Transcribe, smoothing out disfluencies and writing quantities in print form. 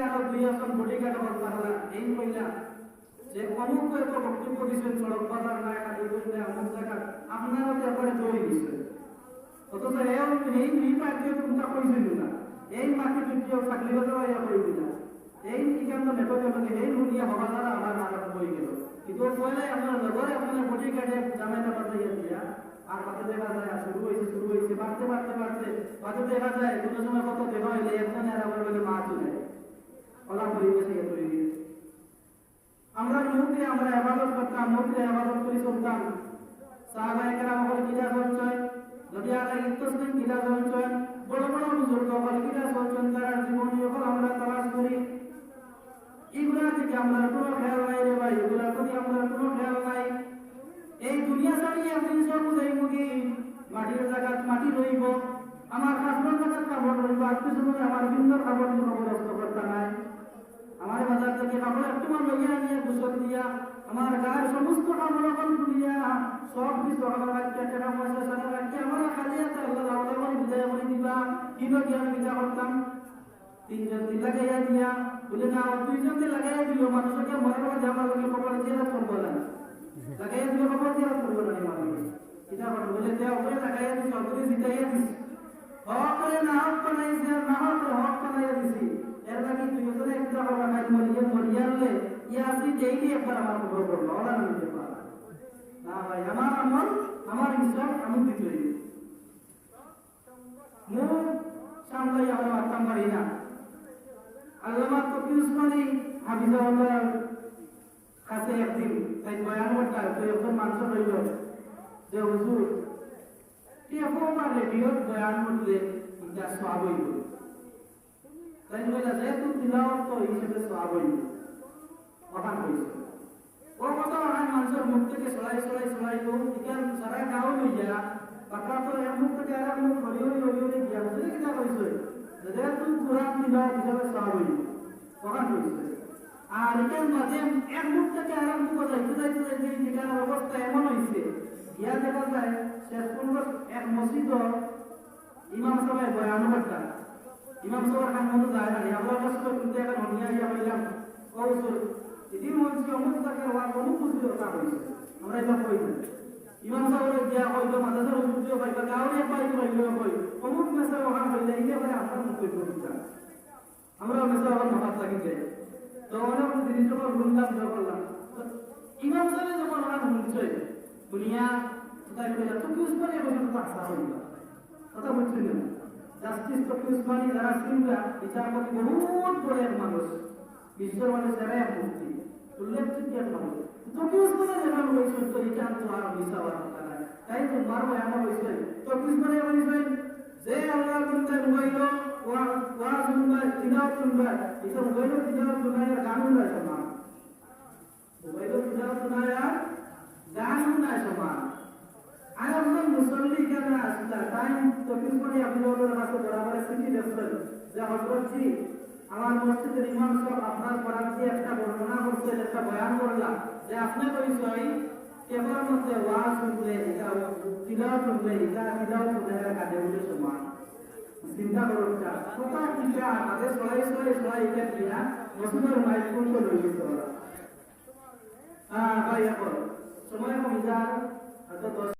আরো দুই আসন বডিগার্ড হল এই কইলা যে অমুক এত বক্তব্য দিচ্ছেন সড়ক বাজার না খালি কইলে অমুক জায়গা আপনারা তো এবারে দৌড়ে দিচ্ছে অথচ এই পার্টিও তোমরা কইছিল না এই মাটি বিক্রিও চাকরি বাজার ইয়া কই দিলা এই ঠিকান তো নেটকে মানে এই হুনিয়া হওয়া দ্বারা আমার নাটক হয়ে গেল কিন্তু কইলে আপনার লগরে আপনার বডিগার্ডে জামাইটা বাজাইয়া দিয়া আর কত দেখা যায় শুরু হয়েছে বাড়তে দেখা যায় কোনো সময় কত দেখা হইলে একজনে আর আবার বলে মা চলে ওলা পরিবেশে তৈরি আমরা মুখে আমরা ইবাদত করতাম মুখে ইবাদত করে চলতাম সাহাবায়ে কেরাম বলে কিরা চলছেন নবী আলাইহিস সালাম কিরা চলছেন বড় বড় বুজুর্গ বলে কিরা চলছেন তার জীবনী হল আমরা তালাশ করি এগুলা থেকে আমরা কোনো খেয়াল নাই রে ভাই এগুলা প্রতি আমরা কোনো খেয়াল নাই এই দুনিয়া ছাড়িয়ে আপনি সব বুঝাই মুখি মাটির জায়গা মাটি রইব আমার কাপড় জায়গা কাপড় রইব আপনি শুনুন আমার ভিন্ন কাপড় খবরস্থ করতে নাই আমার বাজার থেকে কাপড় একটু লইয়া নিয়ে গোসল দিয়া আমার গায়ের সমস্ত কাপড় খুলিয়া সব কিছু আমার রাখতে টাকা পয়সা সারা রাখতে আমার খালি আছে আল্লাহ আল্লাহ বুঝাই বলে দিবা কিনো কি আমি বিচার করতাম তিনজন লাগাইয়া দিয়া বলে না দুইজনকে লাগাইয়া দিল মানুষকে মনে মনে জামা লোকের কপাল দিয়ে করবো না লাগাইয়া দিল কপাল দিয়ে করবো না মানুষ এটা বলে দেওয়া ওপরে লাগাইয়া দিস অপরে জিতাইয়া দিস হক করে না হক বানাইছে না হক করে হক বানাইয়া দিছি এর বাকি দুইজনে একটা কথা খাই মরিয়ালে ইয়াসি ডেইলি একবার আমার খবর করলো ওরা নিতে পারে না ভাই আমার আমল আমার হিসাব আমি দিতে মুখ সামলাই আমরা মারতাম পারি না আল্লামা তকি উসমানী হাফিজাহুল্লাহ কাছে একদিন তাই বয়ান করতে তো এখন মানুষ রইল যে হুজুর এখন আমার রেডিওর বয়ান করলে এটা সওয়াব হইব তাই বলে যেহেতু তিলাওয়াত তো হিসেবে সওয়াব হইব ওখান কইছে ও কথা অনেক মানুষের মুখ থেকে সরাই এখান সারা গাঁও লইয়া বাকা তো এক মুখ থেকে আর এক মুখ হরিও গিয়া বুঝলে কিনা কইছে যেহেতু কোরআন তিলাওয়াত হিসেবে সওয়াব হইব ওখান কইছে আর এখান মাঝে এক মুখ থেকে আর এক মুখ যাইতে যেখানে অবস্থা এমন হয়েছে ইয়া দেখা যায় শেষ পর্যন্ত এক মসজিদ ইমাম সাহেব বয়ান করতেন ইমাম সাহেব খান মতো যায় না আমরা কষ্ট করতে এখন হনিয়া ইয়া হইলাম কৌশল এদিন বলছি অমুক তাকে অমুক বুঝতে কথা হয়েছে আমরা এটা কই না ইমাম সাহেব দিয়া হইলো মাদ্রাসার বুঝতে পাইবা গাঁওয়ে পাইতে পাইলো কই অমুক মেসা ওখান হইলে এই ব্যাপারে আমরা মুখ কই করতাম আমরা মেসা ওখান মাথাত লাগি যাই তো অনেক জিনিস যখন শুনলাম করলাম ইমাম সাহেব যখন ওখান শুনছে দুনিয়া তাই কইলা তকি উসমানী বলে কথা হইলো কথা বুঝছেন না জাস্টিস তকি উসমানী যারা সিংহা বিচারপতি বহুত বড় এক মানুষ বিশ্বের মানে যারা এক মুক্তি উল্লেখযোগ্য এক মানুষ তকি উসমানী যেমন হয়েছে তো এটা তো আর মিশা হওয়ার কথা নাই তাই তো মারবো এমন হয়েছে তকি উসমানী বলেছেন যে আল্লাহ বন্ধা রুবাইল ওয়া শুনবা তিলাওয়াত শুনবা এটা রুবাইল তিলাওয়াত শুনায় গান না সমান রুবাইল তিলাওয়াত শুনায় গান না সমান আর একজন মুসল্লি কেন আসলা টাইম তকিস করে আপনাদের কাছে বরাবর চিঠি দিচ্ছেন যে হযরতজি আমার মসজিদের ইমাম সাহেব আপনার পড়াতে একটা বর্ণনা করছেন একটা বয়ান করলাম যে আপনি কইছই কেবল মধ্যে ওয়াজ শুনলে এটা তিলাওয়াত শুনলে এটা তিলাওয়াত শুনলে কাজে বলে সমান চিন্তা করুন কথা কিটা তাদের সবাই এটা দিয়া মসজিদের মাইকুল তো লই গেছে ওরা ভাই এখন সময় কমে যায়